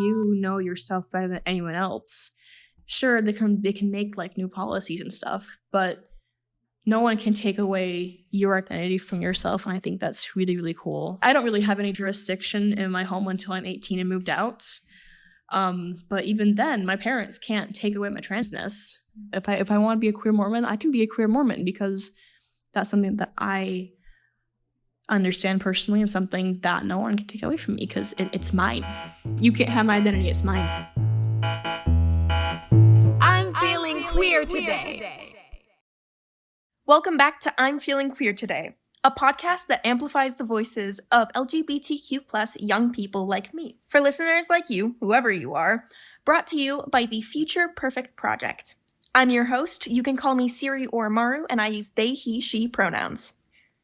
you know yourself better than anyone else. Sure, they can make like new policies and stuff, but no one can take away your identity from yourself, and I think that's really, really cool. I don't really have any jurisdiction in my home until I'm 18 and moved out. But even then, my parents can't take away my transness. If I want to be a queer Mormon, I can be a queer Mormon because that's something that I understand personally and something that no one can take away from me because it's mine. You can't have my identity, it's mine. I'm feeling queer today. Welcome back to I'm Feeling Queer Today, a podcast that amplifies the voices of LGBTQ+ young people like me. For listeners like you, whoever you are, brought to you by the Future Perfect Project. I'm your host. You can call me Siri or Maru, and I use they, he, she pronouns.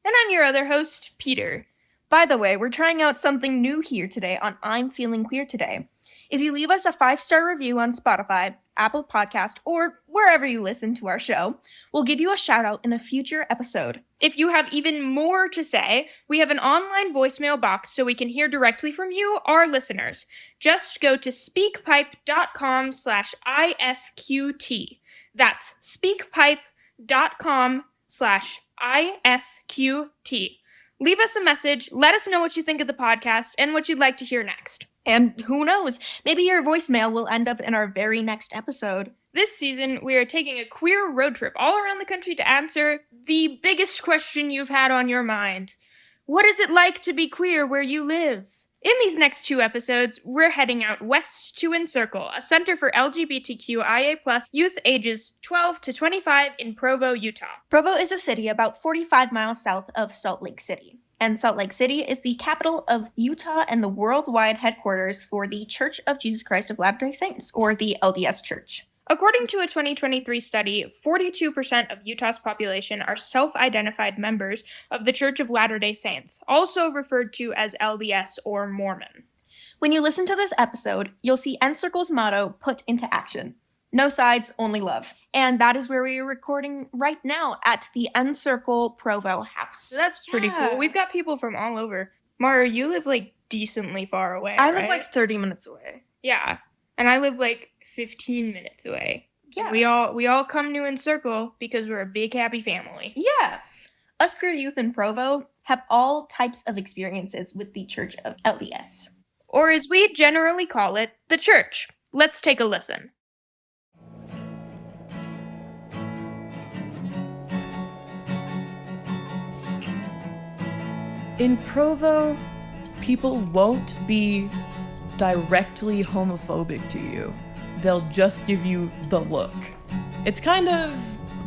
And I'm your other host, Peter. By the way, we're trying out something new here today on I'm Feeling Queer Today. If you leave us a 5-star review on Spotify, Apple Podcast, or wherever you listen to our show, we'll give you a shout out in a future episode. If you have even more to say, we have an online voicemail box so we can hear directly from you, our listeners. Just go to speakpipe.com/IFQT. That's speakpipe.com/IFQT. Leave us a message, let us know what you think of the podcast and what you'd like to hear next. And who knows, maybe your voicemail will end up in our very next episode. This season, we are taking a queer road trip all around the country to answer the biggest question you've had on your mind. What is it like to be queer where you live? In these next 2 episodes, we're heading out west to Encircle, a center for LGBTQIA+ youth ages 12 to 25 in Provo, Utah. Provo is a city about 45 miles south of Salt Lake City. And Salt Lake City is the capital of Utah and the worldwide headquarters for the Church of Jesus Christ of Latter-day Saints, or the LDS Church. According to a 2023 study, 42% of Utah's population are self-identified members of the Church of Latter-day Saints, also referred to as LDS or Mormon. When you listen to this episode, you'll see Encircle's motto put into action. No sides, only love. And that is where we are recording right now at the Encircle Provo house. So that's pretty cool. We've got people from all over. Maru, you live like decently far away, I live right? like 30 minutes away. Yeah. And I live like 15 minutes away. Yeah. We all come to Encircle because we're a big happy family. Yeah. Us queer youth in Provo have all types of experiences with the Church of LDS. Or as we generally call it, the church. Let's take a listen. In Provo, people won't be directly homophobic to you. They'll just give you the look. It's kind of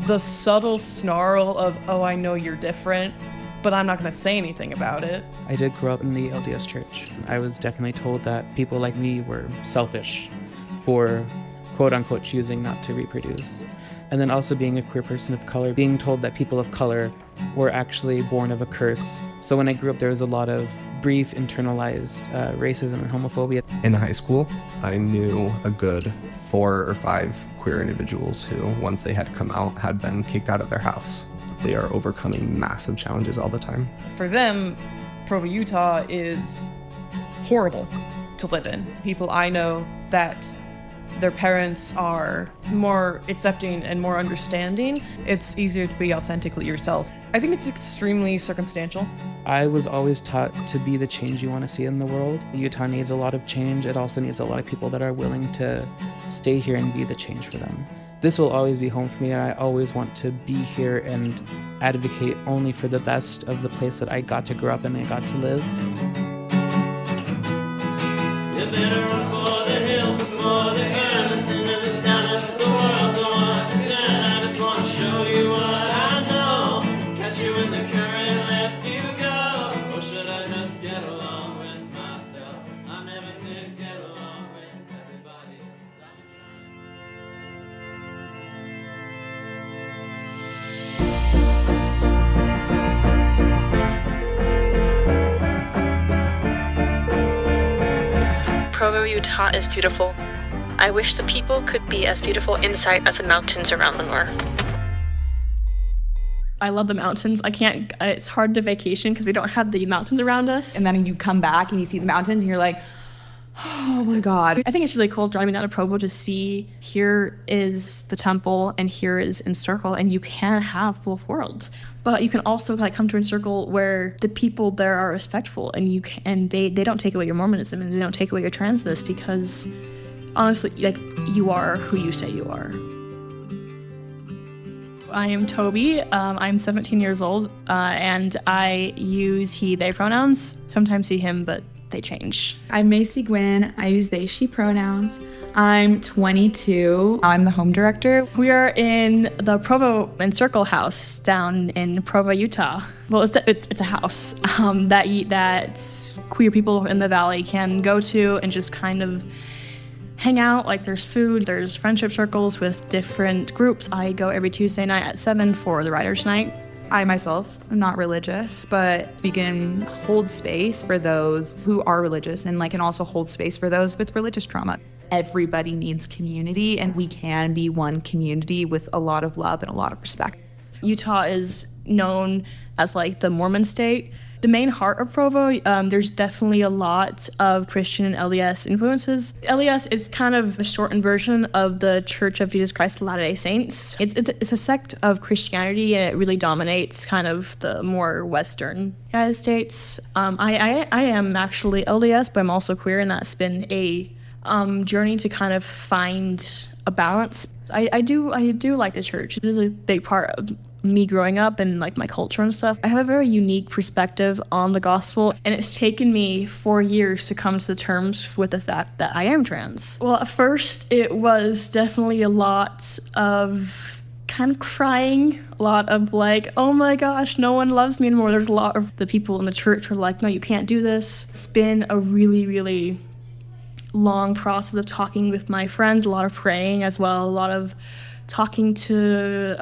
the subtle snarl of, oh, I know you're different, but I'm not going to say anything about it. I did grow up in the LDS Church. I was definitely told that people like me were selfish for quote-unquote choosing not to reproduce. And then also being a queer person of color, being told that people of color were actually born of a curse. So when I grew up, there was a lot of brief internalized racism and homophobia. In high school, I knew a good 4 or 5 queer individuals who, once they had come out, had been kicked out of their house. They are overcoming massive challenges all the time. For them, Provo, Utah is horrible to live in. People I know that their parents are more accepting and more understanding, it's easier to be authentically yourself. I think it's extremely circumstantial. I was always taught to be the change you want to see in the world. Utah needs a lot of change. It also needs a lot of people that are willing to stay here and be the change for them. This will always be home for me, and I always want to be here and advocate only for the best of the place that I got to grow up in and I got to live. You better run for the hills before the end. Listen to the sound of the world, don't watch it turn. I just want to show you what I know. Catch you in the current, lets you go. Or should I just get along with myself? I never did get along with everybody. Provo, Utah is beautiful. I wish the people could be as beautiful inside as the mountains around them are. I love the mountains. It's hard to vacation because we don't have the mountains around us. And then you come back and you see the mountains and you're like, Oh my God. I think it's really cool driving down to Provo to see here is the temple and here is Encircle, and you can have both worlds. But you can also like come to Encircle where the people there are respectful, and they don't take away your Mormonism and they don't take away your transness, because honestly, like, you are who you say you are. I am Toby. I'm 17 years old, and I use he, they pronouns. Sometimes he, him, but they change. I'm Macy Gwynn. I use they, she pronouns. I'm 22. I'm the home director. We are in the Provo Encircle house down in Provo, Utah. Well, it's a house that queer people in the valley can go to and just kind of hang out. Like, there's food, there's friendship circles with different groups. I go every Tuesday night at 7 for the writer's night. I myself am not religious, but we can hold space for those who are religious, and can also hold space for those with religious trauma. Everybody needs community, and we can be one community with a lot of love and a lot of respect. Utah is known as like the Mormon state. The main heart of Provo, there's definitely a lot of Christian and LDS influences. LDS is kind of a shortened version of the Church of Jesus Christ of Latter-day Saints. It's a sect of Christianity, and it really dominates kind of the more Western United States. I am actually LDS, but I'm also queer, and that's been a journey to kind of find a balance. I do like the church. It is a big part of me growing up and like my culture and stuff. I have a very unique perspective on the gospel, and it's taken me 4 years to come to the terms with the fact that I am trans. Well, at first it was definitely a lot of kind of crying, a lot of like, oh my gosh, no one loves me anymore. There's a lot of the people in the church who are like, no, you can't do this. It's been a really, really long process of talking with my friends, a lot of praying as well, a lot of talking to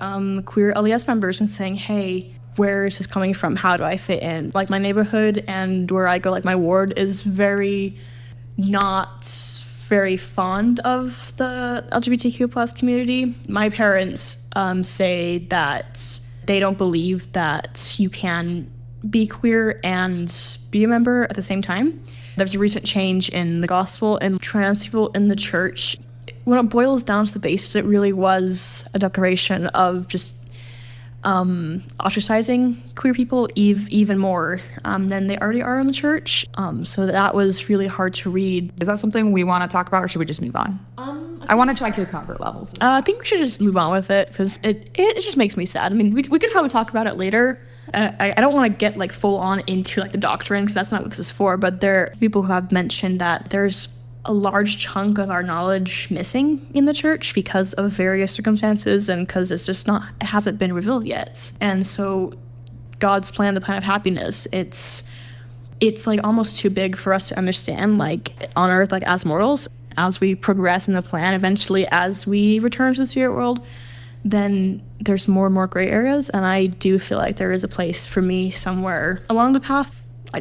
queer LDS members and saying, hey, where is this coming from? How do I fit in? Like, my neighborhood and where I go, like my ward, is not very fond of the LGBTQ plus community. My parents say that they don't believe that you can be queer and be a member at the same time. There's a recent change in the gospel, and trans people in the church, when it boils down to the basis, it really was a declaration of just ostracizing queer people even more than they already are in the church. So that was really hard to read. Is that something we want to talk about, or should we just move on? I want to check your comfort levels. I think we should just move on with it, because it just makes me sad. I mean, we could probably talk about it later. I don't want to get like full on into like the doctrine, because that's not what this is for, but there are people who have mentioned that there's a large chunk of our knowledge missing in the church because of various circumstances, and because it hasn't been revealed yet. And so God's plan, the plan of happiness, it's like almost too big for us to understand, like on earth, like as mortals. As we progress in the plan, eventually as we return to the spirit world, then there's more and more gray areas, and I do feel like there is a place for me somewhere along the path. I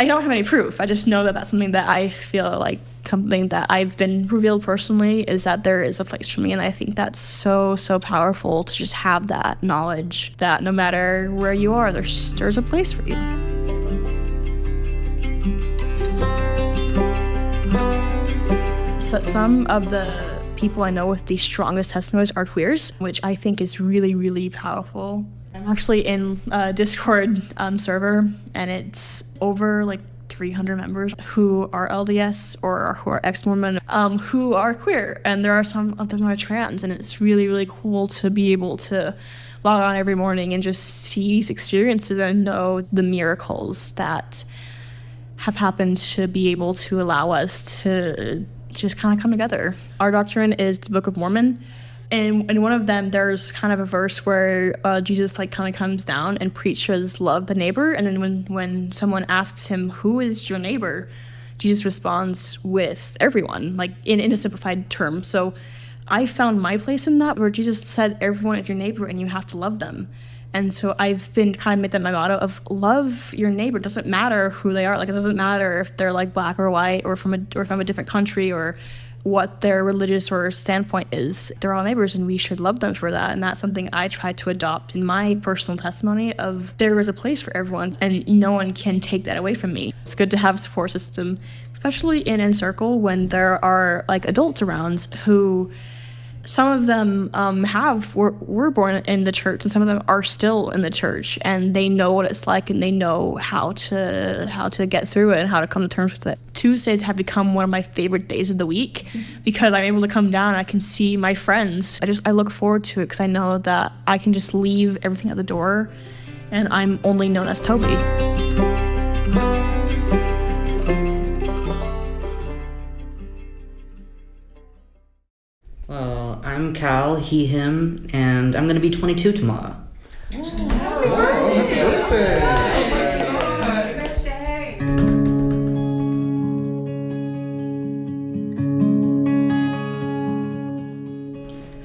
don't have any proof. I just know that that's something that I feel like, something that I've been revealed personally, is that there is a place for me. And I think that's so powerful to just have that knowledge that no matter where you are, there's a place for you. So some of the people I know with the strongest testimonies are queers, which I think is really, really powerful. I'm actually in a Discord server, and it's over like 300 members who are LDS or who are ex-Mormon, who are queer, and there are some of them who are trans, and it's really, really cool to be able to log on every morning and just see these experiences and know the miracles that have happened to be able to allow us to just kind of come together. Our doctrine is the Book of Mormon. And in one of them, there's kind of a verse where Jesus like kind of comes down and preaches love the neighbor. And then when someone asks him, who is your neighbor? Jesus responds with everyone, like in a simplified term. So I found my place in that, where Jesus said, everyone is your neighbor and you have to love them. And so I've been kind of made that my motto of love your neighbor. It doesn't matter who they are. Like, it doesn't matter if they're like black or white or from a different country or what their religious or standpoint is. They're all neighbors and we should love them for that. And that's something I try to adopt in my personal testimony of there is a place for everyone and no one can take that away from me. It's good to have a support system, especially in Encircle when there are like adults around who some of them were born in the church and some of them are still in the church and they know what it's like and they know how to get through it and how to come to terms with it. Tuesdays have become one of my favorite days of the week because I'm able to come down and I can see my friends. I look forward to it because I know that I can just leave everything at the door and I'm only known as Toby. Well, I'm Cal, he, him, and I'm going to be 22 tomorrow.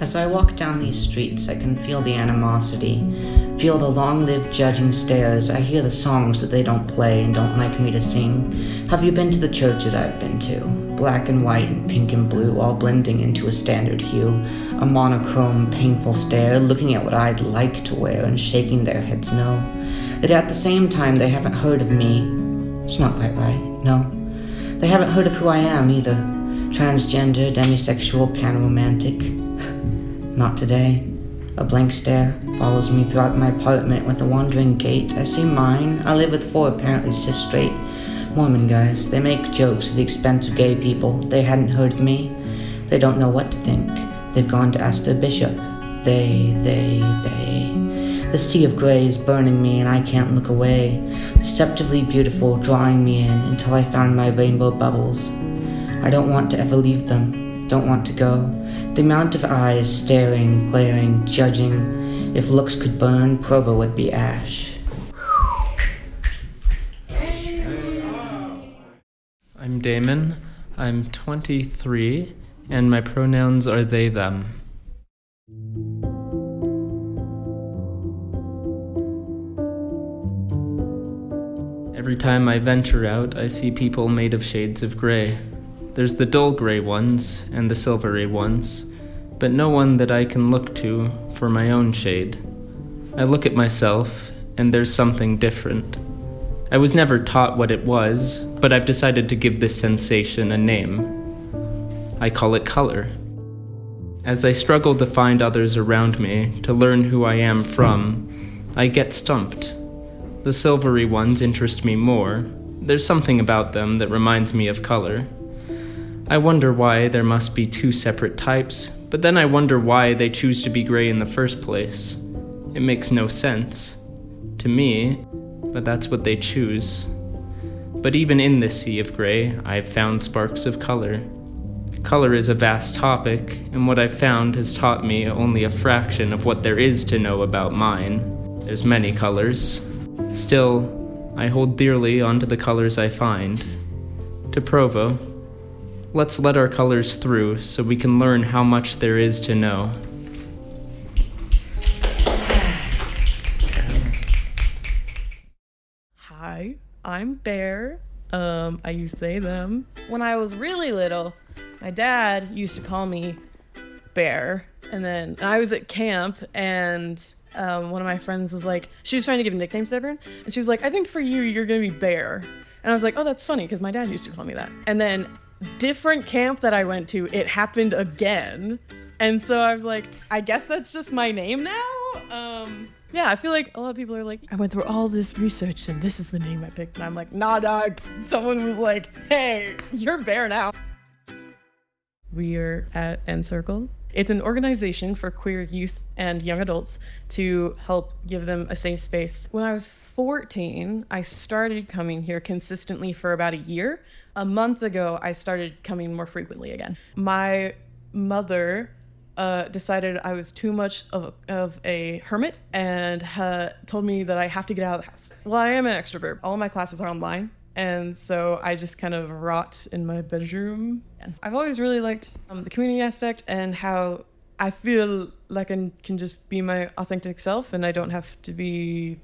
As I walk down these streets, I can feel the animosity, feel the long-lived judging stares. I hear the songs that they don't play and don't like me to sing. Have you been to the churches I've been to? Black and white and pink and blue, all blending into a standard hue. A monochrome, painful stare, looking at what I'd like to wear and shaking their heads no. That at the same time they haven't heard of me. It's not quite right, no. They haven't heard of who I am either. Transgender, demisexual, panromantic. Not today. A blank stare follows me throughout my apartment with a wandering gait. I see mine. I live with 4 apparently cis-straight Mormon guys. They make jokes at the expense of gay people. They hadn't heard of me. They don't know what to think. They've gone to ask their bishop. They. The sea of gray is burning me and I can't look away. Deceptively beautiful, drawing me in until I found my rainbow bubbles. I don't want to ever leave them. Don't want to go. The amount of eyes staring, glaring, judging. If looks could burn, Provo would be ash. I'm Damon. I'm 23, and my pronouns are they, them. Every time I venture out, I see people made of shades of gray. There's the dull gray ones and the silvery ones, but no one that I can look to for my own shade. I look at myself, and there's something different. I was never taught what it was, but I've decided to give this sensation a name. I call it color. As I struggle to find others around me, to learn who I am from, I get stumped. The silvery ones interest me more. There's something about them that reminds me of color. I wonder why there must be 2 separate types, but then I wonder why they choose to be gray in the first place. It makes no sense to me, but that's what they choose. But even in this sea of gray, I've found sparks of color. Color is a vast topic, and what I've found has taught me only a fraction of what there is to know about mine. There's many colors. Still, I hold dearly onto the colors I find. To Provo, let's let our colors through so we can learn how much there is to know. Hi, I'm Bear. I use they, them. When I was really little, my dad used to call me Bear. And then I was at camp and one of my friends was like, she was trying to give nicknames to everyone. And she was like, I think for you, you're going to be Bear. And I was like, oh, that's funny because my dad used to call me that. And then different camp that I went to, it happened again. And so I was like, I guess that's just my name now. Yeah, I feel like a lot of people are like, I went through all this research and this is the name I picked. And I'm like, nah, dog. Someone was like, hey, you're Bear now. We are at Encircle. It's an organization for queer youth and young adults to help give them a safe space. When I was 14, I started coming here consistently for about a year. A month ago, I started coming more frequently again. My mother decided I was too much of a hermit and told me that I have to get out of the house. Well, I am an extrovert. All my classes are online. And so I just kind of rot in my bedroom. I've always really liked the community aspect and how I feel like I can just be my authentic self and I don't have to be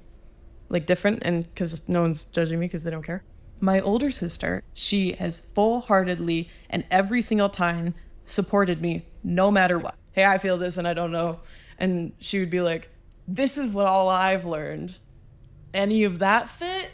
like different and because no one's judging me because they don't care. My older sister, she has full-heartedly and every single time supported me no matter what. Hey, I feel this and I don't know. And she would be like, this is what all I've learned. Any of that fit?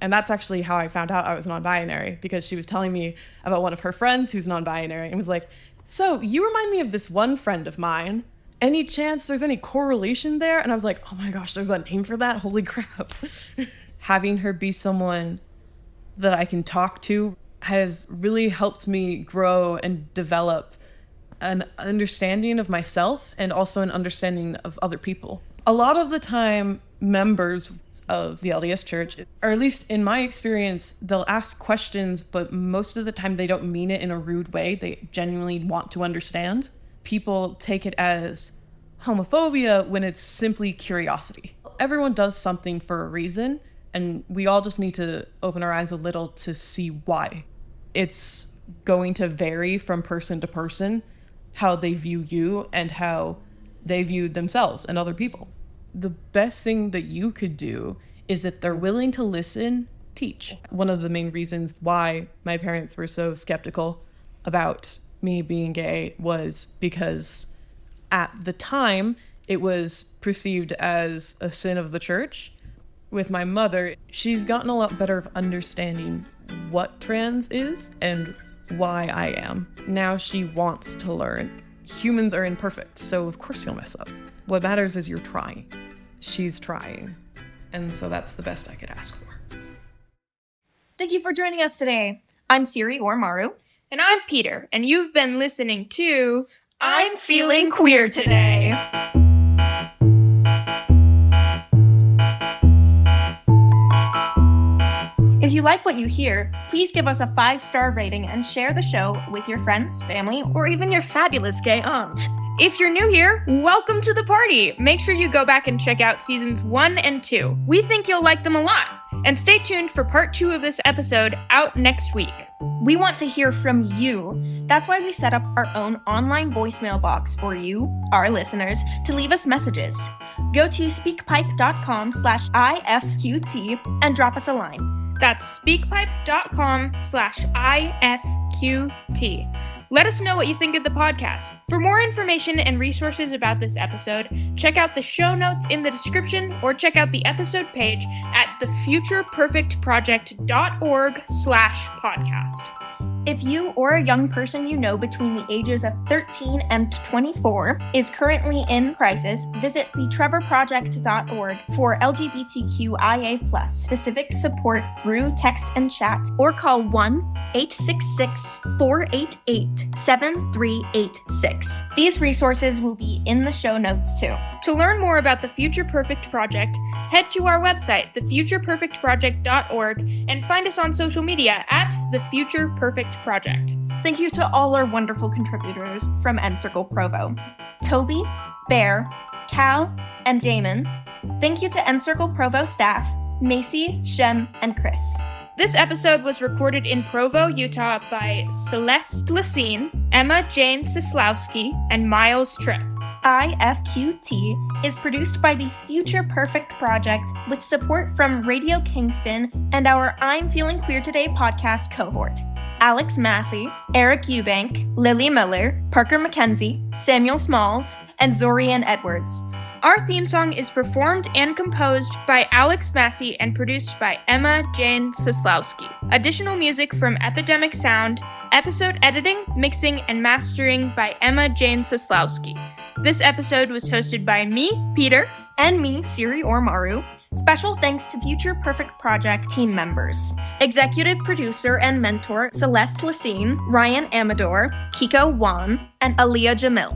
And that's actually how I found out I was non-binary, because she was telling me about one of her friends who's non-binary and was like, so you remind me of this one friend of mine. Any chance there's any correlation there? And I was like, oh my gosh, there's a name for that? Holy crap. Having her be someone that I can talk to has really helped me grow and develop an understanding of myself and also an understanding of other people. A lot of the time, members of the LDS Church, or at least in my experience, they'll ask questions, but most of the time they don't mean it in a rude way. They genuinely want to understand. People take it as homophobia when it's simply curiosity. Everyone does something for a reason, and we all just need to open our eyes a little to see why. It's going to vary from person to person, how they view you and how they view themselves and other people. The best thing that you could do is, if they're willing to listen, teach. One of the main reasons why my parents were so skeptical about me being gay was because at the time it was perceived as a sin of the church. With my mother, she's gotten a lot better of understanding what trans is and why I am. Now she wants to learn. Humans are imperfect, so of course you'll mess up. What matters is you're trying. She's trying. And so that's the best I could ask for. Thank you for joining us today. I'm Siri or Maru. And I'm Peter, and you've been listening to I'm Feeling Queer Today. If you like what you hear, please give us a 5-star rating and share the show with your friends, family, or even your fabulous gay aunt. If you're new here, welcome to the party. Make sure you go back and check out seasons 1 and 2. We think you'll like them a lot. And stay tuned for part 2 of this episode out next week. We want to hear from you. That's why we set up our own online voicemail box for you, our listeners, to leave us messages. Go to speakpipe.com/IFQT and drop us a line. That's speakpipe.com/IFQT. Let us know what you think of the podcast. For more information and resources about this episode, check out the show notes in the description or check out the episode page at thefutureperfectproject.org/podcast. If you or a young person you know between the ages of 13 and 24 is currently in crisis, visit thetrevorproject.org for LGBTQIA+ specific support through text and chat, or call 1-866-488-7386. These resources will be in the show notes too. To learn more about the Future Perfect Project, head to our website, thefutureperfectproject.org, and find us on social media at The Future Perfect Project. Thank you to all our wonderful contributors from Encircle Provo: Toby, Bear, Cal, and Damon. Thank you to Encircle Provo staff, Macy, Shem, and Chris. This episode was recorded in Provo, Utah by Celeste Lacine, Emma Jane Sislowski, and Miles Tripp. IFQT is produced by the Future Perfect Project with support from Radio Kingston and our I'm Feeling Queer Today podcast cohort: Alex Massey, Eric Eubank, Lily Miller, Parker McKenzie, Samuel Smalls, and Zorian Edwards. Our theme song is performed and composed by Alex Massey and produced by Emma Jane Sislowski. Additional music from Epidemic Sound, episode editing, mixing, and mastering by Emma Jane Sislowski. This episode was hosted by me, Peter, and me, Siri or Maru. Special thanks to Future Perfect Project team members: executive producer and mentor Celeste Lacine, Ryan Amador, Kiko Wan, and Aaliyah Jamil.